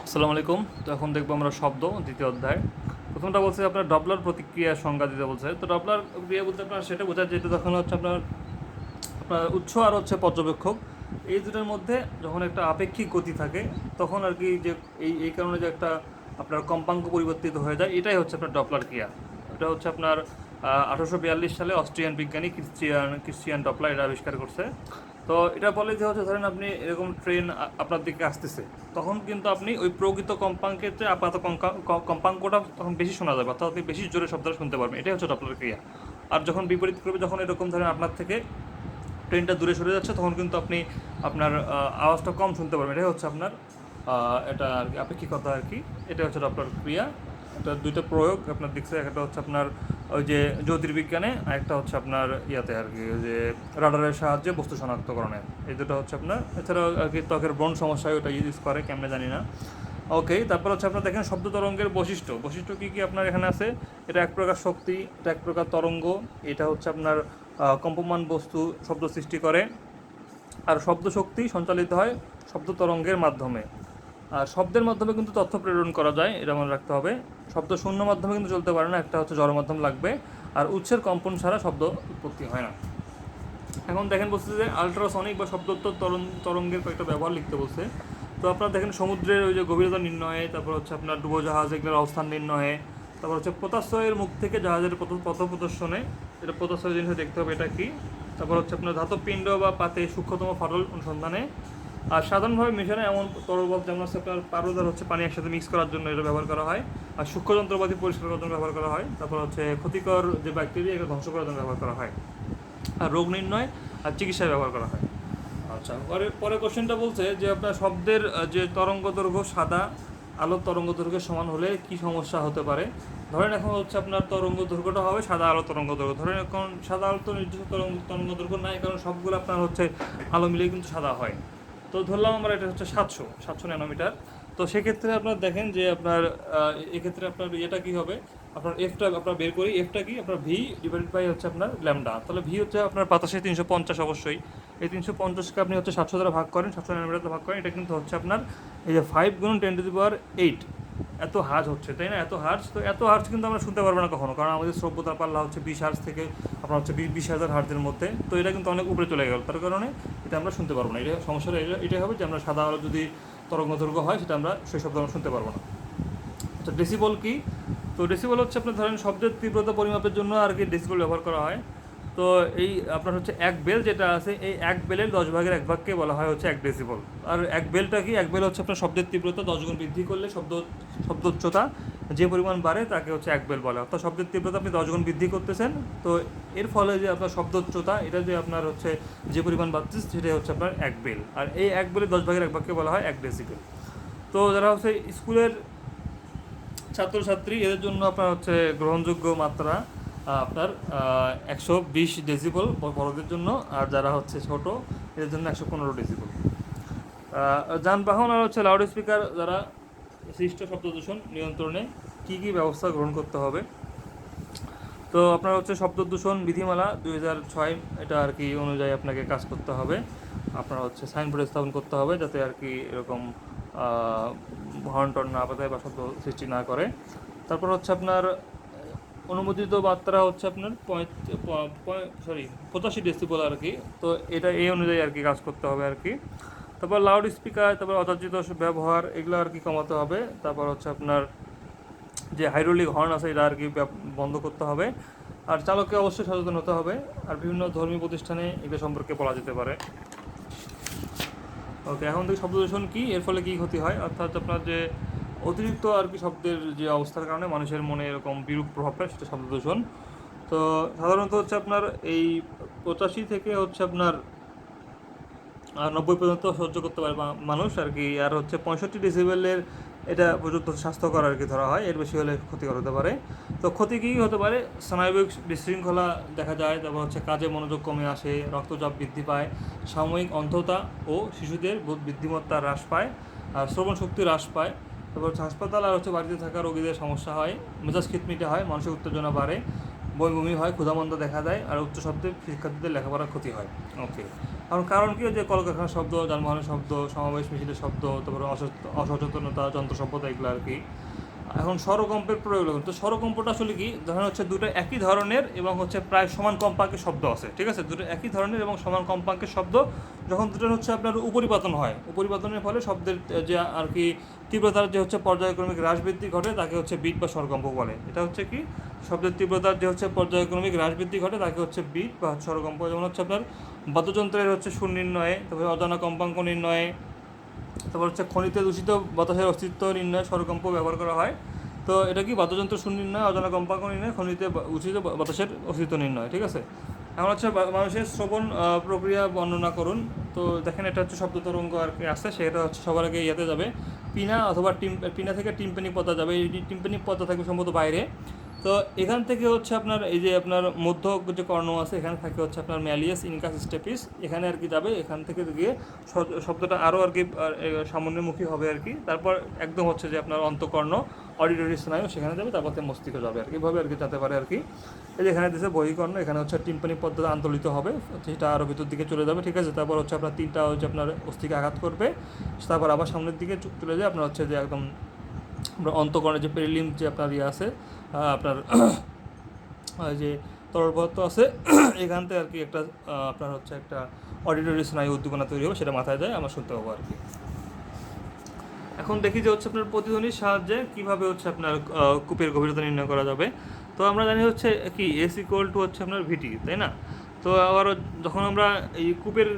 আসসালামু আলাইকুম। তো এখন দেখবো আমরা শব্দ দ্বিতীয় অধ্যায়। প্রথমটা বলছে আপনার ডপলার প্রতিক্রিয়ার সংজ্ঞা দিতে বলছে। তো ডপলার ক্রিয়া বলতে আপনার সেটা বোঝায় যেটা তখন হচ্ছে আপনার আপনার উৎস আর হচ্ছে পর্যবেক্ষক এই দুটোর মধ্যে যখন একটা আপেক্ষিক গতি থাকে তখন আর কি যে এই কারণে যে একটা আপনার কম্পাঙ্ক পরিবর্তিত হয়ে যায়, এটাই হচ্ছে আপনার ডপলার ক্রিয়া। এটা হচ্ছে আপনার 1842 সালে অস্ট্রিয়ান বিজ্ঞানী ক্রিশ্চিয়ান ডপলার এটা আবিষ্কার করছে। তো এটা বলে যে হচ্ছে ধরেন আপনি এরকম ট্রেন আপনার দিকে আসতেছে, তখন কিন্তু আপনি ওই প্রকৃত কম্পাঙ্কের চেয়ে আপাত কম্পাঙ্কটা তখন বেশি শোনা যাবে, অর্থাৎ আপনি বেশি জোরে শব্দটা শুনতে পারবেন। এটাই হচ্ছে ডপলার ক্রিয়া। আর যখন বিপরীত করবে, যখন এরকম ধরেন আপনার থেকে ট্রেনটা দূরে সরে যাচ্ছে, তখন কিন্তু আপনি আপনার আওয়াজটা কম শুনতে পারবেন। এটাই হচ্ছে আপনার এটা আর কি আপেক্ষিকতা আর কি। এটা হচ্ছে ডপলার ক্রিয়া। এটা দুইটা প্রয়োগ আপনার দেখছে, একটা হচ্ছে আপনার ওই যে জ্যোতির্বিজ্ঞানে, আর একটা হচ্ছে আপনার ইয়াতে আর কি, ওই যে রাডারের সাহায্যে বস্তু শনাক্তকরণে। এই দুটো হচ্ছে আপনার। এছাড়াও আর কি ত্বকের ব্রণ সমস্যায় ওটা ইউজ করে, কেমনে জানি না। ওকে, তারপর হচ্ছে আপনার দেখেন শব্দ তরঙ্গের বৈশিষ্ট্য বৈশিষ্ট্য কী কী আপনার এখানে আছে। এটা এক প্রকার শক্তি, এটা এক প্রকার তরঙ্গ। এটা হচ্ছে আপনার কম্পমান বস্তু শব্দ সৃষ্টি করে। আর শব্দ শক্তি সঞ্চালিত হয় শব্দ তরঙ্গের মাধ্যমে। আর শব্দের মাধ্যমে কিন্তু তথ্য প্রেরণ করা যায়, এটা মনে রাখতে হবে। শব্দ শূন্য মাধ্যমে কিন্তু চলতে পারে না, একটা হচ্ছে জড় মাধ্যম লাগবে। আর উৎসের কম্পন ছাড়া শব্দ উৎপত্তি হয় না। এখন দেখেন বলছে যে আলট্রাসনিক বা শব্দোত্তর তরঙ্গের কয়েকটা ব্যবহার লিখতে বলছে। তো আপনারা দেখেন সমুদ্রের ওই যে গভীরতা নির্ণয়ে, তারপর হচ্ছে আপনার ডুবোজাহাজ এগুলোর অবস্থান নির্ণয়ে, তারপর হচ্ছে পোতাশ্রয়ের মুখ থেকে জাহাজের পথ প্রদর্শনে, এটা পোতাশ্রয় জিনিস দেখতে হবে এটা কি। তারপর হচ্ছে আপনার ধাতব পিণ্ড বা পাতে সূক্ষ্মতম ফাটল অনুসন্ধানে। আর সাধারণভাবে মিশনে এমন তরল পদার্থ যেমন হচ্ছে আপনার পারদ আর হচ্ছে পানি একসাথে মিক্স করার জন্য এটা ব্যবহার করা হয়। আর সূক্ষ্ম যন্ত্রপাতি পরিষ্কার করার জন্য ব্যবহার করা হয়। তারপর হচ্ছে ক্ষতিকর যে ব্যাকটেরিয়া এগুলো ধ্বংস করার জন্য ব্যবহার করা হয়। আর রোগ নির্ণয় আর চিকিৎসায় ব্যবহার করা হয়। আচ্ছা, পরে কোশ্চেনটা বলছে যে আপনার শব্দের যে তরঙ্গ দৈর্ঘ্য সাদা আলোর তরঙ্গ দৈর্ঘ্যের সমান হলে কি সমস্যা হতে পারে। ধরেন এখন হচ্ছে আপনার তরঙ্গ দৈর্ঘ্যটা হবে সাদা আলো তরঙ্গ দৈর্ঘ্য। ধরেন এখন সাদা আলো তো নির্দিষ্ট তরঙ্গ দৈর্ঘ্য নাই, কারণ সবগুলো আপনার হচ্ছে আলো মিলিয়ে কিন্তু সাদা হয়। তো ধরলাম আমরা এটা হচ্ছে 700 ন্যানোমিটার। তো সেক্ষেত্রে আপনার দেখেন যে আপনার এক্ষেত্রে আপনার এটা কী হবে, আপনার এফটা আপনার বের করি। এফটা কি আপনার ভি ডিভাইডেড বাই হচ্ছে আপনার ল্যামডা। তাহলে ভি হচ্ছে আপনার 85 অবশ্যই। এই 350কে আপনি হচ্ছে 700 দ্বারা ভাগ করেন, 700 ন্যানোমিটার ভাগ করেন, এটা কিন্তু হচ্ছে আপনার এই যে 5 × 10⁸ এত হার্জ হচ্ছে, তাই না? এত হার্জ। তো এত হার্জ কিন্তু আমরা শুনতে পারবো না কখনো, কারণ আমাদের শ্রব্যতার পাল্লা হচ্ছে 20 হার্জ থেকে আপনার হচ্ছে 20,000 হার্জের মধ্যে। তো এটা কিন্তু অনেক উপরে চলে গেল, তার কারণে এটা আমরা শুনতে পারবো না। এটা সমস্যাটা এটাই হবে যে আমরা সাদা আলো যদি তরঙ্গ দৈর্ঘ্য হয়, সেটা আমরা সেই শব্দ আমরা শুনতে পারবো না। আচ্ছা, ডেসিবল কি? তো ডেসিবল হচ্ছে আপনার ধরেন শব্দের তীব্রতা পরিমাপের জন্য আর কি ডেসিবল ব্যবহার করা হয়। তো এই আপনার হচ্ছে এক বেল যেটা আছে, এই এক বেলের 10 ভাগের 1 ভাগকে বলা হয় হচ্ছে 1 ডেসিবল। আর এক বেলটা কি? এক বেল হচ্ছে আপনার শব্দের তীব্রতা 10 গুণ বৃদ্ধি করলে শব্দ উচ্চতা যে পরিমাণ বাড়ে তাকে হচ্ছে এক বেল বলে। অর্থাৎ শব্দের তীব্রতা আপনি 10 গুণ বৃদ্ধি করতেছেন, তো এর ফলে যে আপনার শব্দ উচ্চতা এটা যে আপনার হচ্ছে যে পরিমাণ বাড়ছে সেটাই হচ্ছে আপনার এক বেল। আর এই এক বেলের 10 ভাগের 1 ভাগকে বলা হয় 1 ডেসিবেল। তো যারা হচ্ছে স্কুলের ছাত্রছাত্রী এদের জন্য আপনার হচ্ছে গ্রহণযোগ্য মাত্রা আপনার 120 ডেসিবল বড়দের জন্য, আর যারা হচ্ছে ছোট এদের জন্য 115 ডেসিবল। যানবাহন আর হচ্ছে লাউড স্পিকার যারা সৃষ্ট শব্দ দূষণ নিয়ন্ত্রণে কী কী ব্যবস্থা গ্রহণ করতে হবে। তো আপনার হচ্ছে শব্দ দূষণ বিধিমালা 2006 এটা আর কি অনুযায়ী আপনাকে কাজ করতে হবে। আপনার হচ্ছে সাইনবোর্ড স্থাপন করতে হবে যাতে আর কি এরকম হর্ন টর্ন না বাজায় বা শব্দ সৃষ্টি না করে। তারপর হচ্ছে আপনার অনুমোদিত মাত্রা হচ্ছে আপনার 85 ডেসিবল আর কি। তো এটা এই অনুযায়ী আর কি কাজ করতে হবে আর কি। তারপর লাউড স্পিকার, তারপর অযাচিত ব্যবহার এগুলো আর কি কমাতে হবে। তারপর হচ্ছে আপনার যে হাইড্রোলিক হর্ন আছে এটা আর কি বন্ধ করতে হবে। আর চালককে অবশ্যই সচেতন হতে হবে। আর বিভিন্ন ধর্মীয় প্রতিষ্ঠানে এগুলো সম্পর্কে বলা যেতে পারে। ওকে, এখন থেকে শব্দ দূষণ কী, এর ফলে কী ক্ষতি হয়, অর্থাৎ আপনার যে অতিরিক্ত আর কি শব্দের যে অবস্থার কারণে মানুষের মনে এরকম বিরূপ প্রভাব পড়ে, সেটা শব্দ দূষণ। তো সাধারণত হচ্ছে আপনার এই 85 থেকে হচ্ছে আপনার 90 পর্যন্ত সহ্য করতে পারে মানুষ আর কি। আর হচ্ছে 65 ডেসিবেলের এটা পর্যন্ত স্বাস্থ্যকর আর কি ধরা হয়, এর বেশি হলে ক্ষতিকর হতে পারে। তো ক্ষতি কী হতে পারে? স্নায়বিক বিশৃঙ্খলা দেখা যায়, তারপর হচ্ছে কাজে মনোযোগ কমে আসে, রক্তচাপ বৃদ্ধি পায়, সাময়িক অন্ধতা ও শিশুদের বুদ্ধিমত্তা হ্রাস পায়, আর শ্রবণ শক্তি হ্রাস পায়। তারপর হচ্ছে হাসপাতাল আর হচ্ছে বাড়িতে থাকা রোগীদের সমস্যা হয়, মেজাজ খিটমিটে হয়, মানসিক উত্তেজনা বাড়ে, বমি হয়, ক্ষুধামন্দ দেখা দেয়, আর উচ্চ শব্দে শিক্ষার্থীদের লেখাপড়ার ক্ষতি হয়। ওকে, কারণ কি, যে কলকারখানার শব্দ, যানবাহনের শব্দ, সমাবেশ মিছিলের শব্দ, তারপরে অসচেতনতা, যন্ত্র সভ্যতা, এগুলো আর কি। এখন স্বরকম্পের প্রয়োগ লাগবে। তো স্বরকম্পটা আসলে কি, ধরেন হচ্ছে দুটো একই ধরনের এবং হচ্ছে প্রায় সমান কম্পাঙ্কের শব্দ আছে, ঠিক আছে, দুটো একই ধরনের এবং সমান কম্পাঙ্কের শব্দ যখন দুটো হচ্ছে আপনার উপরিপাতন হয়, উপরিপাতনের ফলে শব্দের যে আর কি তীব্রতার যে হচ্ছে পর্যায়ক্রমিক হ্রাস বৃদ্ধি ঘটে তাকে হচ্ছে বিট বা স্বরকম্প বলে। এটা হচ্ছে কি, শব্দের তীব্রতার যে হচ্ছে পর্যায়ক্রমিক হ্রাস বৃদ্ধি ঘটে তাকে হচ্ছে বিট বা স্বরকম্প। যেমন হচ্ছে আপনার বাদ্যযন্ত্রের হচ্ছে সুর নির্ণয়ে, তারপরে অজানা কম্পাঙ্ক নির্ণয়ে, তারপর হচ্ছে খনিতে দূষিত বাতাসের অস্তিত্ব নির্ণয়ে স্বরকম্প ব্যবহার করা হয়। তো এটা কি, বাদ্যযন্ত্র সুর নির্ণয়, অজানা কম্পাঙ্ক নির্ণয়, খনিতে দূষিত বাতাসের অস্তিত্ব নির্ণয়, ঠিক আছে। এখন হচ্ছে মানুষের শ্রবণ প্রক্রিয়া বর্ণনা করুন। তো দেখেন, এটা হচ্ছে শব্দ তরঙ্গ আর কি আছে, সেটা হচ্ছে সবার আগে ইয়াতে যাবে, পিনা অথবা পিনা থেকে টিম্পানি পর্দা যাবে। এই টিম্পানি পর্দা থাকবে সম্ভবত বাইরে। তো এখান থেকে হচ্ছে আপনার এই যে আপনার মধ্য যে কর্ণ আছে, এখানে থাকে হচ্ছে আপনার ম্যালিয়াস ইনকাস স্টেপিস, এখানে আর কি যাবে। এখান থেকে গিয়ে শব্দটা আরও আর কি সামন্যমুখী হবে আর কি। তারপর একদম হচ্ছে যে আপনার অন্তঃকর্ণ, অডিটরি স্নায়ু, সেখানে যাবে, তারপর মস্তিষ্ক যাবে আর কি, এভাবে আর কি যেতে পারে আর কি। এই যে এখানে দিয়েছে বহিকর্ণ, এখানে হচ্ছে টিম্পানি পদ্ধতি আন্দোলিত হবে, সেটা আরও ভিতর দিকে চলে যাবে, ঠিক আছে। তারপর হচ্ছে আপনার তিনটা হচ্ছে আপনার অস্থিকে আঘাত করবে, তারপর আবার সামনের দিকে চলে যায় আপনার হচ্ছে যে একদম অন্তঃকর্ণের যে পেরিলিম যে আপনার ইয়ে আছে, আপনার যে তরল পদার্থ আছে, এখান থেকে আর কি একটা আপনার হচ্ছে একটা অডিটরি স্নায়ু উদ্দীপনা তৈরি হবে, সেটা মাথায় যায়, আমরা শুনতে পাবো আর কি। এখন দেখি যে হচ্ছে আপনার প্রতিধ্বনির সাহায্যে কীভাবে হচ্ছে আপনার কূপের গভীরতা নির্ণয় করা যাবে। তো আমরা জানি হচ্ছে কি এস ইকুয়াল টু হচ্ছে আপনার ভিটি, তাই না। তো আবারও যখন আমরা এই কূপের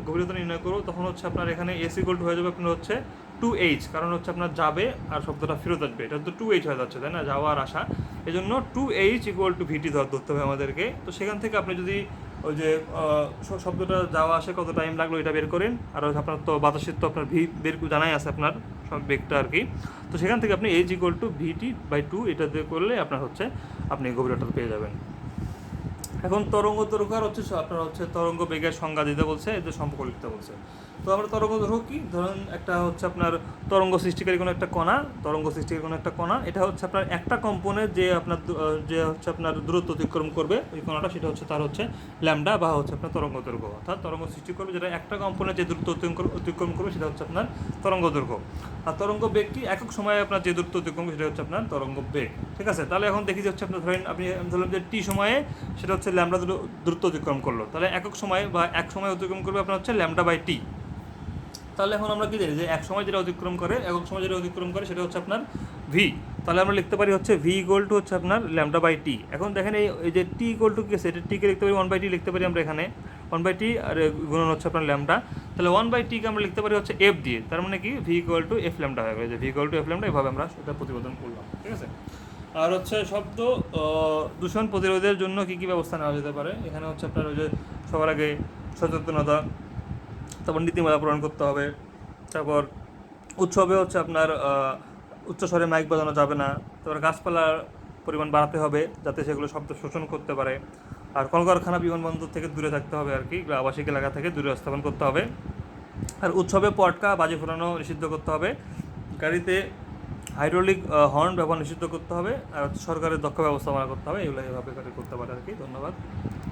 গভীরতা নির্ণয় করবো, তখন হচ্ছে আপনার এখানে এস ইকুয়াল টু হয়ে যাবে আপনার হচ্ছে 2h, কারণ হচ্ছে আপনার যাবে আর শব্দটা ফেরত আসবে, এটা তো 2h হয়ে যাচ্ছে, তাই না, যাওয়া আর আসা। এই জন্য 2h ইকুয়াল টু ভিটি ধরতে হবে আমাদেরকে। তো সেখান থেকে আপনি যদি ওই যে শব্দটা যাওয়া আসে কত টাইম লাগলো এটা বের করেন, আর আপনার তো বাতাসের তো আপনার বের জানাই আছে আপনার সব বেগটা আর কি। তো সেখান থেকে আপনি h equal to VT by 2 এটা দিয়ে করলে আপনার হচ্ছে আপনি গভীরতা পেয়ে যাবেন। এখন তরঙ্গ দৈর্ঘ্য আর হচ্ছে আপনার হচ্ছে তরঙ্গ বেগের সংজ্ঞা দিতে বলছে, এদের সম্পর্ক লিখতে বলছে। তো আমরা তরঙ্গ দৈর্ঘ্য কি, ধরুন একটা হচ্ছে আপনার তরঙ্গ সৃষ্টিকারী কোনো একটা কণা, এটা হচ্ছে আপনার একটা কম্পনে যে আপনার যে হচ্ছে আপনার দূরত্ব অতিক্রম করবে ওই কণাটা, সেটা হচ্ছে তার হচ্ছে ল্যামডা বা হচ্ছে আপনার তরঙ্গ দৈর্ঘ্য। অর্থাৎ তরঙ্গ সৃষ্টি করবে যেটা একটা কম্পনে যে দূরত্ব অতিক্রম করবে সেটা হচ্ছে আপনার তরঙ্গ দৈর্ঘ্য। আর তরঙ্গ বেগ কি, একক সময়ে আপনার যে দূরত্ব অতিক্রম করবে সেটা হচ্ছে আপনার তরঙ্গ বেগ, ঠিক আছে। তাহলে এখন দেখি যে হচ্ছে আপনার আপনি ধরলেন যে টি সময়ে সেটা হচ্ছে ল্যামডা দূরত্ব অতিক্রম করলো, তাহলে একক সময় বা এক সময় অতিক্রম করবে আপনার হচ্ছে ল্যামডা বাই টি। তাহলে এখন আমরা কি জানি যে এক সময় যেটা অতিক্রম করে, একক সময় যেটা অতিক্রম করে সেটা হচ্ছে আপনার ভি। তাহলে আমরা লিখতে পারি হচ্ছে ভি ইকুয়াল টু হচ্ছে আপনার ল্যামডা বাই টি। এখন দেখেন এই যে টি ইকুয়াল টু কি আছে, এটা টিকে লিখতে পারি 1/t লিখতে পারি আমরা এখানে 1/t, আর গুণন হচ্ছে আপনার ল্যামডা। তাহলে 1/tকে আমরা লিখতে পারি হচ্ছে এফ দিয়ে, তার মানে কি V equal to F lambda হয়ে গেছে, V equal to F lambda, এভাবে আমরা সেটা প্রতিপাদন করলাম, ঠিক আছে। আর হচ্ছে শব্দ দূষণ প্রতিরোধের জন্য কী কী ব্যবস্থা নেওয়া যেতে পারে, এখানে হচ্ছে আপনার ওই যে সবার আগে সচেতনতা, তারপর নীতিমালা প্রণয়ন করতে হবে। তারপর উৎসবে হচ্ছে আপনার উচ্চস্বরে মাইক বাজানো যাবে না। তারপর গাছপালার পরিমাণ বাড়াতে হবে যাতে সেগুলো শব্দ শোষণ করতে পারে। আর কলকারখানা, বিমানবন্দর থেকে দূরে থাকতে হবে আর কি, আবাসিক এলাকা থেকে দূরে স্থাপন করতে হবে। আর উৎসবে পটকা, বাজি ফোড়ানো নিষিদ্ধ করতে হবে। গাড়িতে হাইড্রোলিক হর্ন ব্যবহার নিষিদ্ধ করতে হবে। আর সরকারের দক্ষ ব্যবস্থাপনা করতে হবে। এগুলো এভাবে করতে পারে আর কি। ধন্যবাদ।